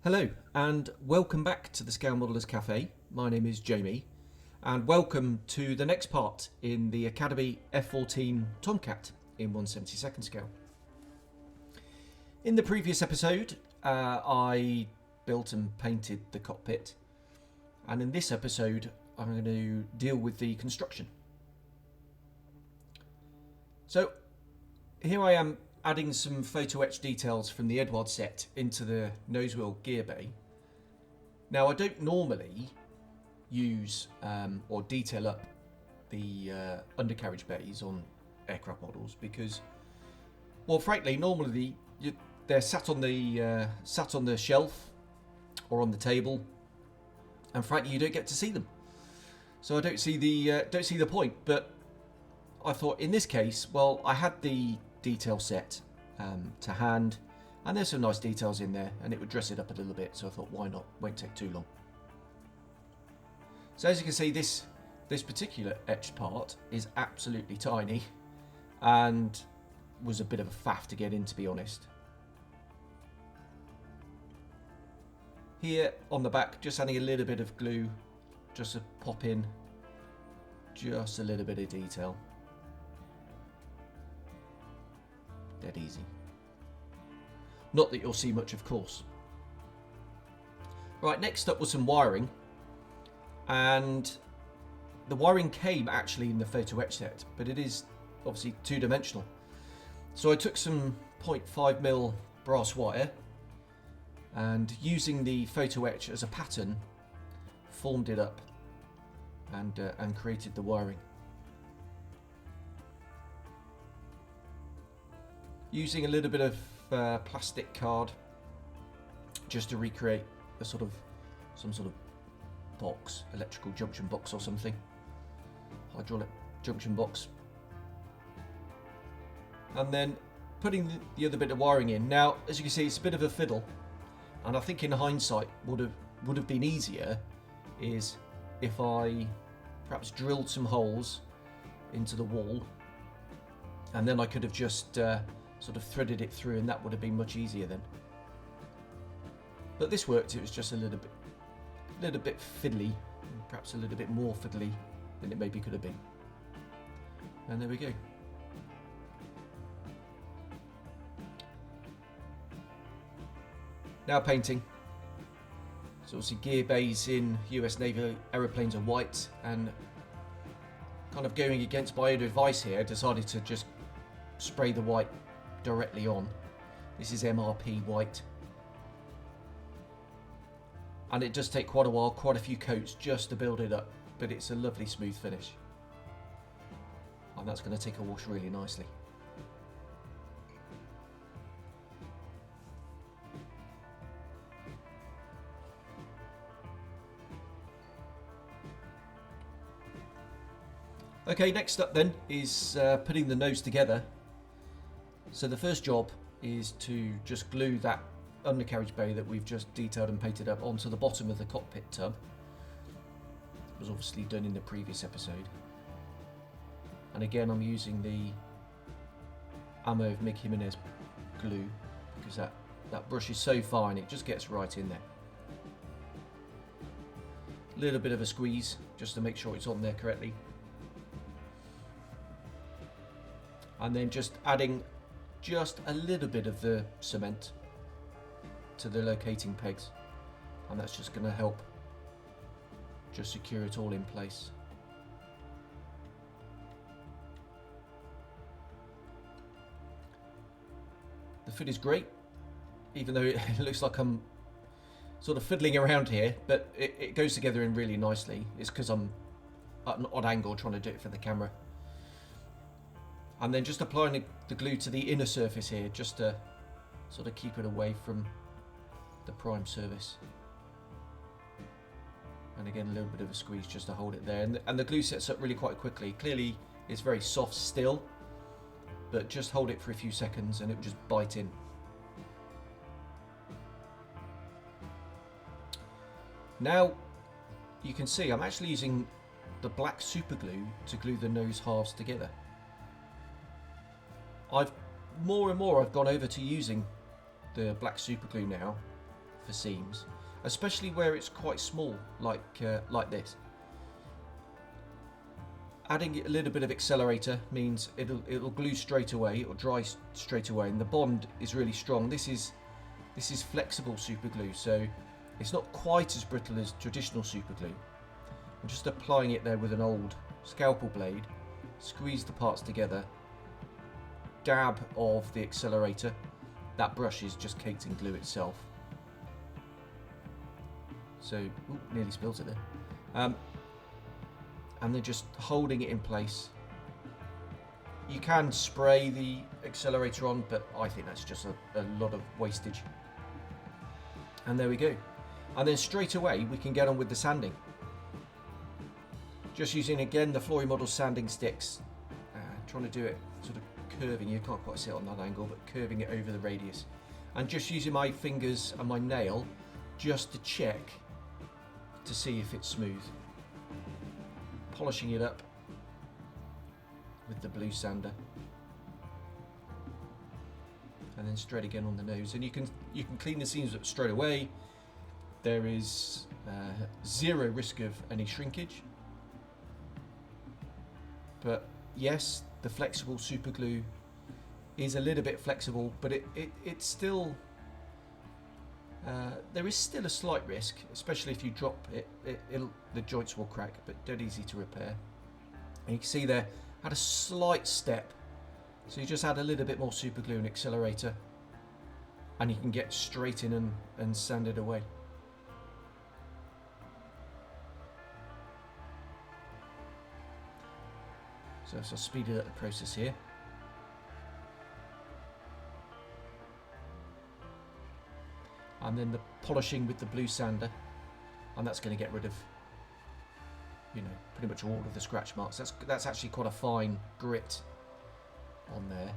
Hello and welcome back to the Scale Modelers Cafe. My name is Jamie and welcome to the next part in the Academy F14 Tomcat in 1/72 scale. In the previous episode I built and painted the cockpit, and in this episode I'm going to deal with the construction. So here I am adding some Photoetch details from the Edward set into the nose wheel gear bay. Now I don't normally use or detail up the undercarriage bays on aircraft models because, well, frankly, normally they're sat on the shelf or on the table, and frankly you don't get to see them. So I don't see the point. But I thought in this case, well, I had the detail set to hand, and there's some nice details in there, and it would dress it up a little bit, so I thought why not, won't take too long. So as you can see, this particular etched part is absolutely tiny and was a bit of a faff to get in, to be honest. Here on the back, just adding a little bit of glue just to pop in just a little bit of detail. Dead easy. Not that you'll see much, of course. Right, next up was some wiring, and the wiring came actually in the Photoetch set, but it is obviously two-dimensional. So I took some 0.5mm brass wire and, using the Photoetch as a pattern, formed it up and created the wiring. Using a little bit of plastic card just to recreate some sort of box, electrical junction box or something, hydraulic junction box, and then putting the other bit of wiring in. Now, as you can see, it's a bit of a fiddle, and I think in hindsight would have been easier is if I perhaps drilled some holes into the wall, and then I could have just sort of threaded it through, and that would have been much easier then. But this worked. It was just a little bit fiddly, perhaps a little bit more fiddly than it maybe could have been. And there we go. Now painting. So obviously gear bays in US Navy aeroplanes are white, and kind of going against my own advice here, I decided to just spray the white directly on. This is MRP white, and it does take quite a while, quite a few coats just to build it up, but it's a lovely smooth finish, and that's going to take a wash really nicely. Okay, next up then is putting the nose together. So the first job is to just glue that undercarriage bay that we've just detailed and painted up onto the bottom of the cockpit tub. It was obviously done in the previous episode. And again, I'm using the Ammo of Mig Jimenez glue because that brush is so fine, it just gets right in there. A little bit of a squeeze just to make sure it's on there correctly. And then just adding just a little bit of the cement to the locating pegs, and that's just going to help just secure it all in place. The fit is great, even though it looks like I'm sort of fiddling around here, but it goes together in really nicely. It's because I'm at an odd angle trying to do it for the camera. And then just applying the glue to the inner surface here, just to sort of keep it away from the prime surface. And again, a little bit of a squeeze just to hold it there. And the glue sets up really quite quickly. Clearly, it's very soft still, but just hold it for a few seconds and it will just bite in. Now, you can see I'm actually using the black super glue to glue the nose halves together. More and more I've gone over to using the black super glue now for for seams, especially where it's quite small, like this. Adding a little bit of accelerator means it'll glue straight away, it'll dry straight away, and the bond is really strong. This is flexible super glue, so it's not quite as brittle as traditional super glue. I'm just applying it there with an old scalpel blade. Squeeze the parts together. Dab of the accelerator. That brush is just caked in glue itself. So, ooh, nearly spilled it there. And then just holding it in place. You can spray the accelerator on, but I think that's just a lot of wastage. And there we go. And then straight away we can get on with the sanding. Just using again the Flory Model sanding sticks. Trying to do it sort of curving. You can't quite see it on that angle, but curving it over the radius. And just using my fingers and my nail just to check to see if it's smooth. Polishing it up with the blue sander. And then straight again on the nose. And you can clean the seams up straight away. There is zero risk of any shrinkage. But yes, the flexible super glue is a little bit flexible, but it's still there is still a slight risk, especially if you drop it. The joints will crack, but dead easy to repair. And you can see there, had a slight step, so you just add a little bit more super glue and accelerator, and you can get straight in and sand it away. So I'll speed up the process here. And then the polishing with the blue sander, and that's going to get rid of, you know, pretty much all of the scratch marks. That's actually quite a fine grit on there.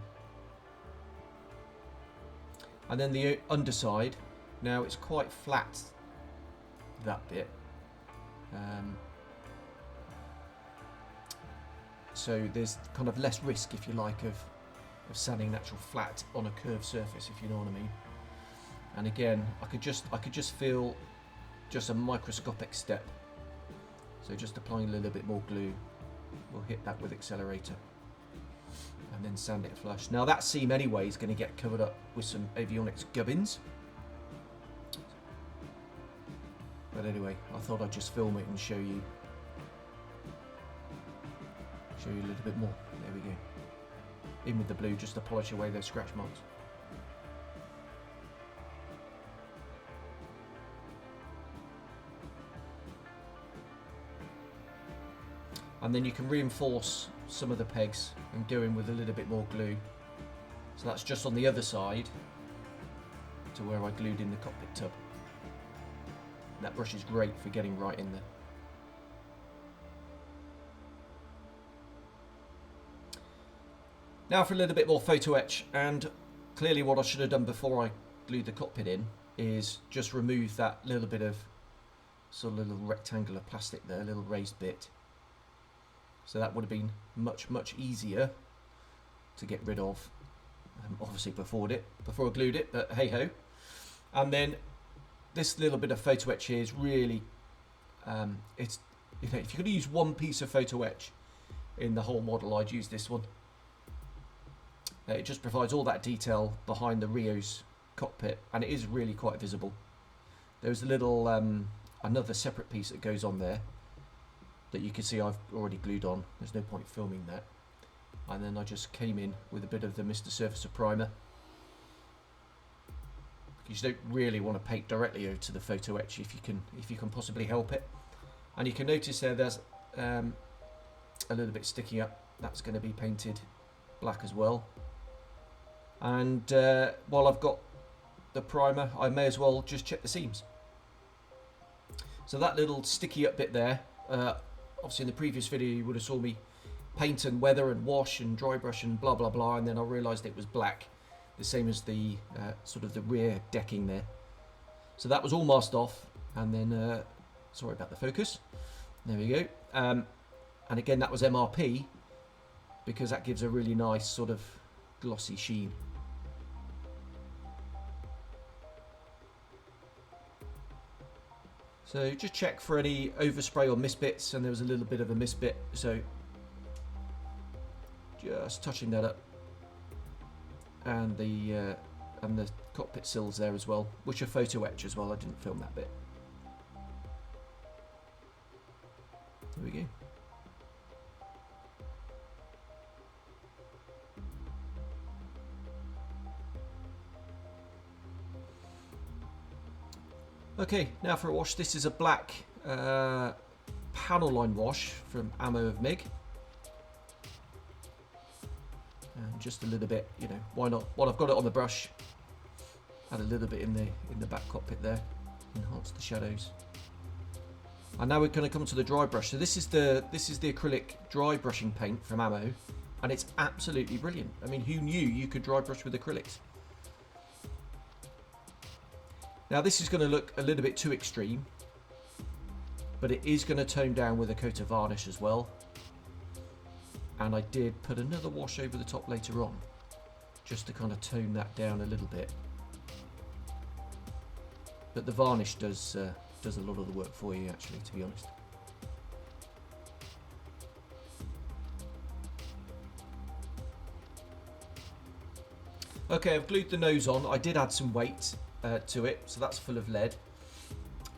And then the underside, now it's quite flat, that bit. So there's kind of less risk, if you like, of sanding natural flat on a curved surface, if you know what I mean. And again, I could just feel just a microscopic step. So just applying a little bit more glue, we'll hit that with accelerator, and then sand it flush. Now that seam anyway is going to get covered up with some avionics gubbins. But anyway, I thought I'd just film it and show you a little bit more. There we go. In with the blue just to polish away those scratch marks. And then you can reinforce some of the pegs and go in with a little bit more glue. So that's just on the other side to where I glued in the cockpit tub. That brush is great for getting right in there. Now for a little bit more photo etch, and clearly what I should have done before I glued the cockpit in is just remove that little bit of sort of little rectangular plastic there, a little raised bit. So that would have been much easier to get rid of, obviously before I glued it, but hey ho. And then this little bit of photo etch here is really, it's, you know, if you're going to use one piece of photo etch in the whole model, I'd use this one. It just provides all that detail behind the Rio's cockpit, and it is really quite visible. There's a little another separate piece that goes on there that you can see I've already glued on. There's no point filming that. And then I just came in with a bit of the Mr. Surfacer primer, because you don't really want to paint directly over to the photo etch if you can possibly help it. And you can notice there's a little bit sticking up. That's going to be painted black as well. And while I've got the primer, I may as well just check the seams. So that little sticky up bit there, obviously in the previous video you would have saw me paint and weather and wash and dry brush and blah blah blah, and then I realised it was black, the same as the sort of the rear decking there. So that was all masked off, and then sorry about the focus, there we go. And again, that was MRP, because that gives a really nice sort of glossy sheen. So just check for any overspray or misbits, and there was a little bit of a misbit, so just touching that up. And the cockpit sills there as well, which are Photoetch as well. I didn't film that bit. There we go. Okay, now for a wash. This is a black panel line wash from Ammo of MiG. And just a little bit, you know, why not? While I've got it on the brush, add a little bit in the back cockpit there, enhance the shadows. And now we're going to come to the dry brush. So this is the acrylic dry brushing paint from Ammo, and it's absolutely brilliant. I mean, who knew you could dry brush with acrylics? Now this is going to look a little bit too extreme, but it is going to tone down with a coat of varnish as well. And I did put another wash over the top later on, just to kind of tone that down a little bit. But the varnish does a lot of the work for you, actually, to be honest. Okay, I've glued the nose on. I did add some weight to it, so that's full of lead.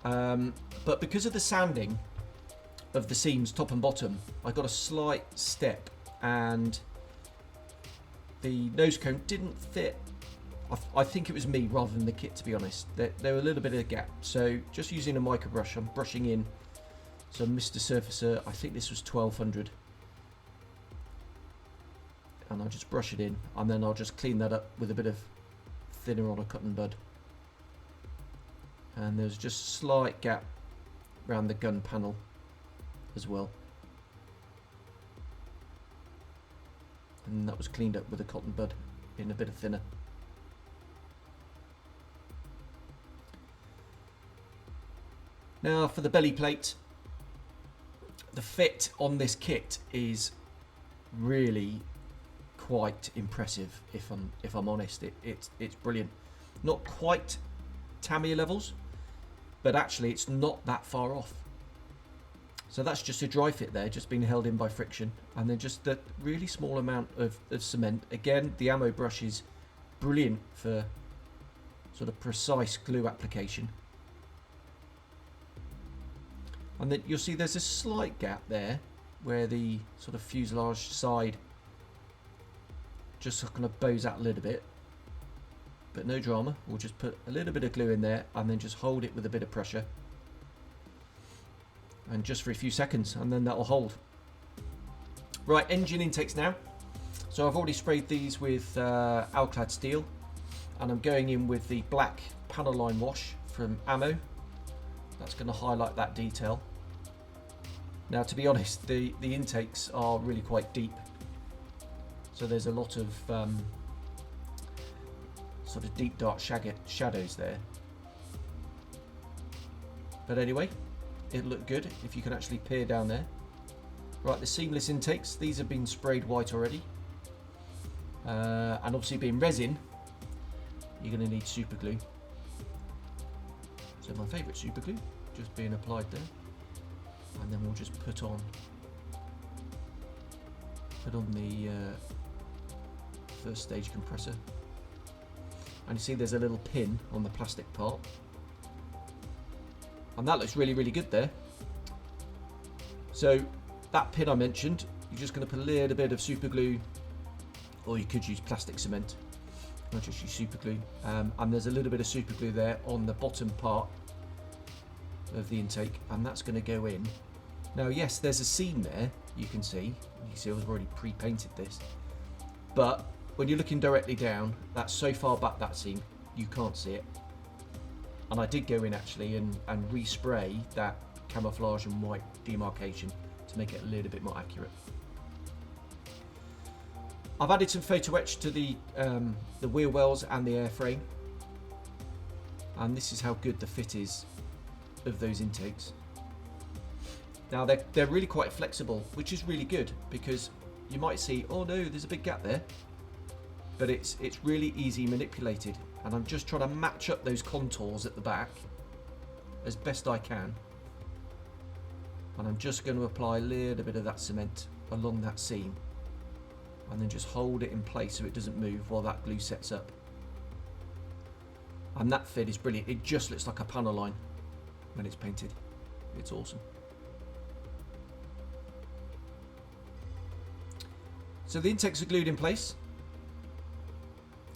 But because of the sanding of the seams top and bottom, I got a slight step, and the nose cone didn't fit. I think it was me rather than the kit, to be honest. There were a little bit of a gap, so just using a micro brush, I'm brushing in some Mr. Surfacer. I think this was 1200, and I'll just brush it in, and then I'll just clean that up with a bit of thinner on a cotton bud. And there's just a slight gap around the gun panel as well, and that was cleaned up with a cotton bud in a bit of thinner. Now for the belly plate, the fit on this kit is really quite impressive. If I'm honest, it's brilliant. Not quite Tamiya levels, but actually it's not that far off. So that's just a dry fit there, just being held in by friction, and then just the really small amount of cement. Again, the Ammo brush is brilliant for sort of precise glue application. And then you'll see there's a slight gap there where the sort of fuselage side just kind of bows out a little bit, but no drama. We'll just put a little bit of glue in there and then just hold it with a bit of pressure, and just for a few seconds, and then that'll hold. Right, engine intakes now. So I've already sprayed these with Alclad steel, and I'm going in with the black panel line wash from Ammo. That's going to highlight that detail. Now, to be honest, the intakes are really quite deep, so there's a lot of sort of deep dark shadows there. But anyway, it looked good if you can actually peer down there. Right, the seamless intakes, these have been sprayed white already, and obviously being resin, you're going to need super glue. So my favourite super glue just being applied there, and then we'll just put on the first stage compressor. And you see there's a little pin on the plastic part, and that looks really, really good there. So that pin I mentioned, you're just going to put a little bit of super glue, or you could use plastic cement. I'll just use super glue, and there's a little bit of super glue there on the bottom part of the intake, and that's going to go in. Now yes, there's a seam there, you can see I've already pre-painted this, but when you're looking directly down, that's so far back, that seam, you can't see it. And I did go in actually and respray that camouflage and white demarcation to make it a little bit more accurate. I've added some Photoetch to the wheel wells and the airframe, and this is how good the fit is of those intakes. Now they're really quite flexible, which is really good, because you might see, oh no, there's a big gap there, but it's really easy manipulated, and I'm just trying to match up those contours at the back as best I can. And I'm just going to apply a little bit of that cement along that seam, and then just hold it in place so it doesn't move while that glue sets up. And that fit is brilliant. It just looks like a panel line when it's painted. It's awesome. So the intakes are glued in place,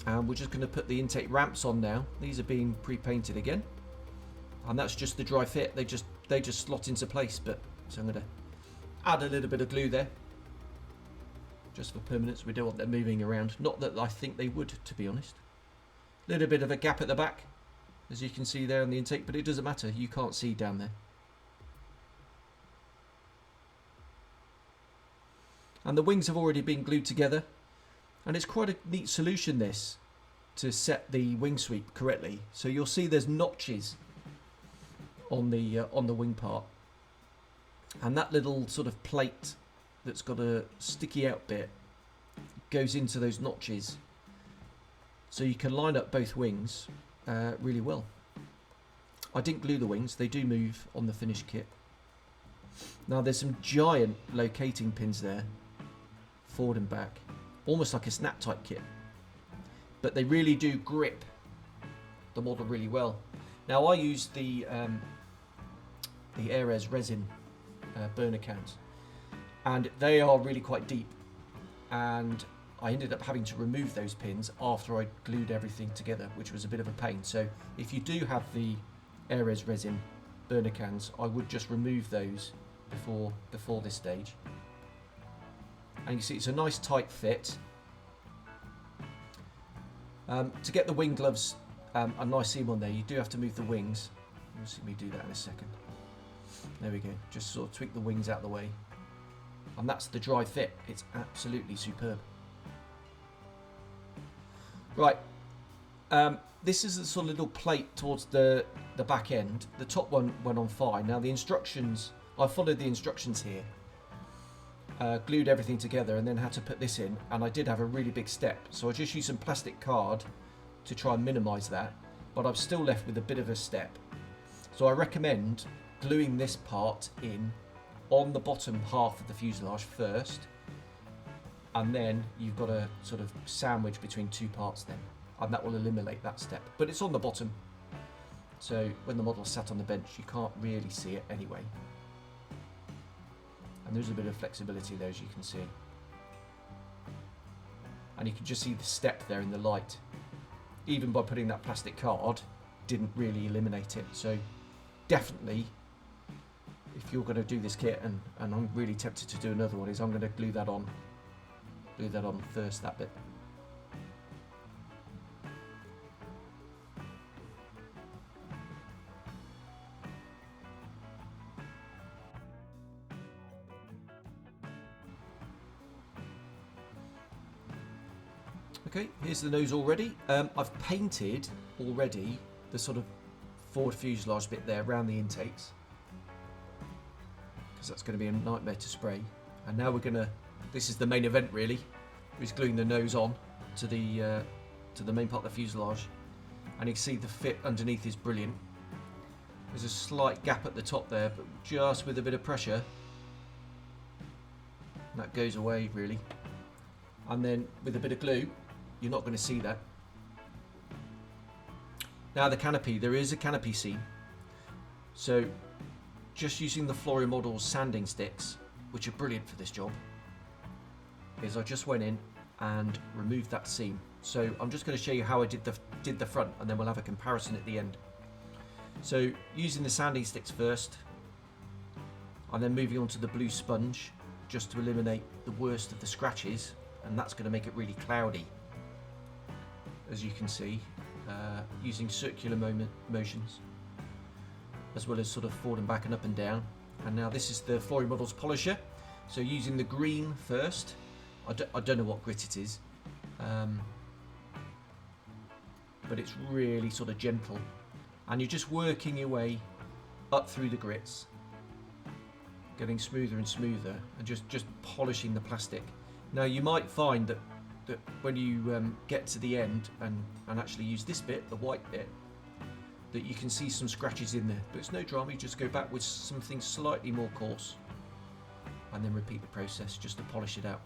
and we're just going to put the intake ramps on now. These are being pre-painted again, and that's just the dry fit. They just slot into place. But so I'm going to add a little bit of glue there, just for permanence. We don't want them moving around. Not that I think they would, to be honest. A little bit of a gap at the back, as you can see there on the intake, but it doesn't matter. You can't see down there. And the wings have already been glued together, and it's quite a neat solution this, to set the wing sweep correctly. So you'll see there's notches on the wing part, and that little sort of plate that's got a sticky out bit goes into those notches, so you can line up both wings really well. I didn't glue the wings, they do move on the finished kit. Now there's some giant locating pins there, forward and back, almost like a snap type kit, but they really do grip the model really well. Now I used the Airres resin burner cans, and they are really quite deep, and I ended up having to remove those pins after I glued everything together, which was a bit of a pain. So if you do have the Airres resin burner cans, I would just remove those before this stage. And you see it's a nice tight fit. To get the wing gloves a nice seam on there, you do have to move the wings. You'll see me do that in a second. There we go, just sort of tweak the wings out of the way. And that's the dry fit. It's absolutely superb. Right, this is a sort of little plate towards the back end. The top one went on fine. Now the instructions, I followed the instructions here. Glued everything together and then had to put this in, and I did have a really big step, so I just used some plastic card to try and minimize that, but I'm still left with a bit of a step. So I recommend gluing this part in on the bottom half of the fuselage first, and then you've got a sort of sandwich between two parts then, and that will eliminate that step. But it's on the bottom, so when the model's sat on the bench you can't really see it anyway. And there's a bit of flexibility there, as you can see. And you can just see the step there in the light. Even by putting that plastic card, didn't really eliminate it. So definitely, if you're going to do this kit, and I'm really tempted to do another one, is I'm going to glue that on first, that bit. Okay, here's the nose already. I've painted already the sort of forward fuselage bit there around the intakes, because that's going to be a nightmare to spray. And now we're going to, this is the main event really, is gluing the nose on to the main part of the fuselage. And you can see the fit underneath is brilliant. There's a slight gap at the top there, but just with a bit of pressure, that goes away really. And then with a bit of glue, you're not going to see that. Now the canopy, there is a canopy seam. So just using the Flory Models sanding sticks, which are brilliant for this job, is I just went in and removed that seam. So I'm just going to show you how I did the front, and then we'll have a comparison at the end. So using the sanding sticks first, and then moving on to the blue sponge, just to eliminate the worst of the scratches, and that's going to make it really cloudy, as you can see, using circular motions, as well as sort of forward and back and up and down. And now this is the Flory Models polisher. So using the green first, I don't know what grit it is, but it's really sort of gentle, and you're just working your way up through the grits, getting smoother and smoother, and just polishing the plastic. Now you might find that when you get to the end and actually use this bit, the white bit, that you can see some scratches in there, but it's no drama. You just go back with something slightly more coarse and then repeat the process just to polish it out.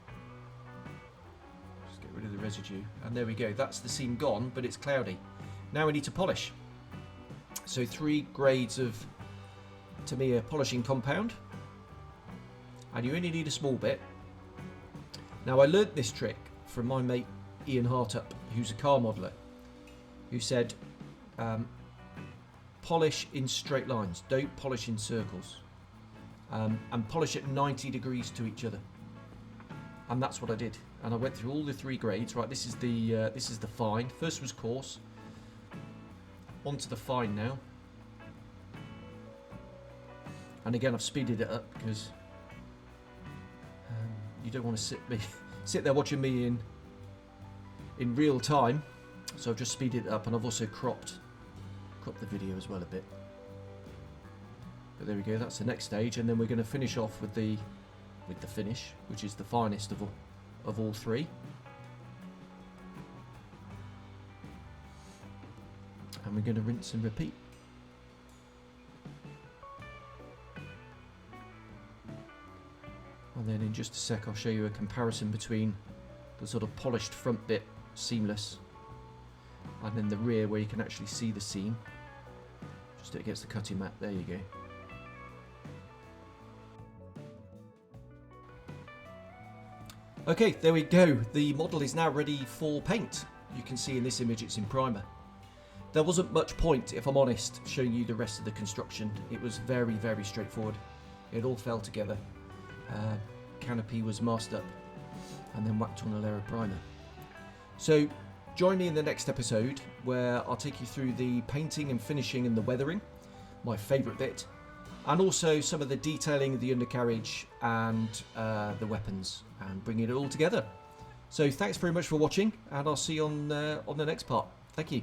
Just get rid of the residue, and there we go. That's the seam gone, but it's cloudy. Now we need to polish. So 3 grades of Tamiya polishing compound, and you only need a small bit. Now I learnt this trick from my mate Ian Hartup, who's a car modeller, who said polish in straight lines, don't polish in circles, and polish at 90 degrees to each other. And that's what I did, and I went through all the 3 grades. Right, this is the fine. First was coarse, onto the fine now, and again I've speeded it up because you don't want to sit there watching me in real time, so I've just speeded it up, and I've also cropped the video as well a bit. But there we go, that's the next stage, and then we're going to finish off with the finish, which is the finest of all 3. And we're going to rinse and repeat. And then in just a sec I'll show you a comparison between the sort of polished front bit, seamless, and then the rear where you can actually see the seam just against the cutting mat. There you go. Okay, there we go. The model is now ready for paint. You can see in this image it's in primer. There wasn't much point, if I'm honest, showing you the rest of the construction. It was very, very straightforward. It all fell together. Canopy was masked up and then whacked on a layer of primer. So join me in the next episode where I'll take you through the painting and finishing and the weathering, my favourite bit, and also some of the detailing of the undercarriage and the weapons, and bringing it all together. So thanks very much for watching, and I'll see you on the next part. Thank you.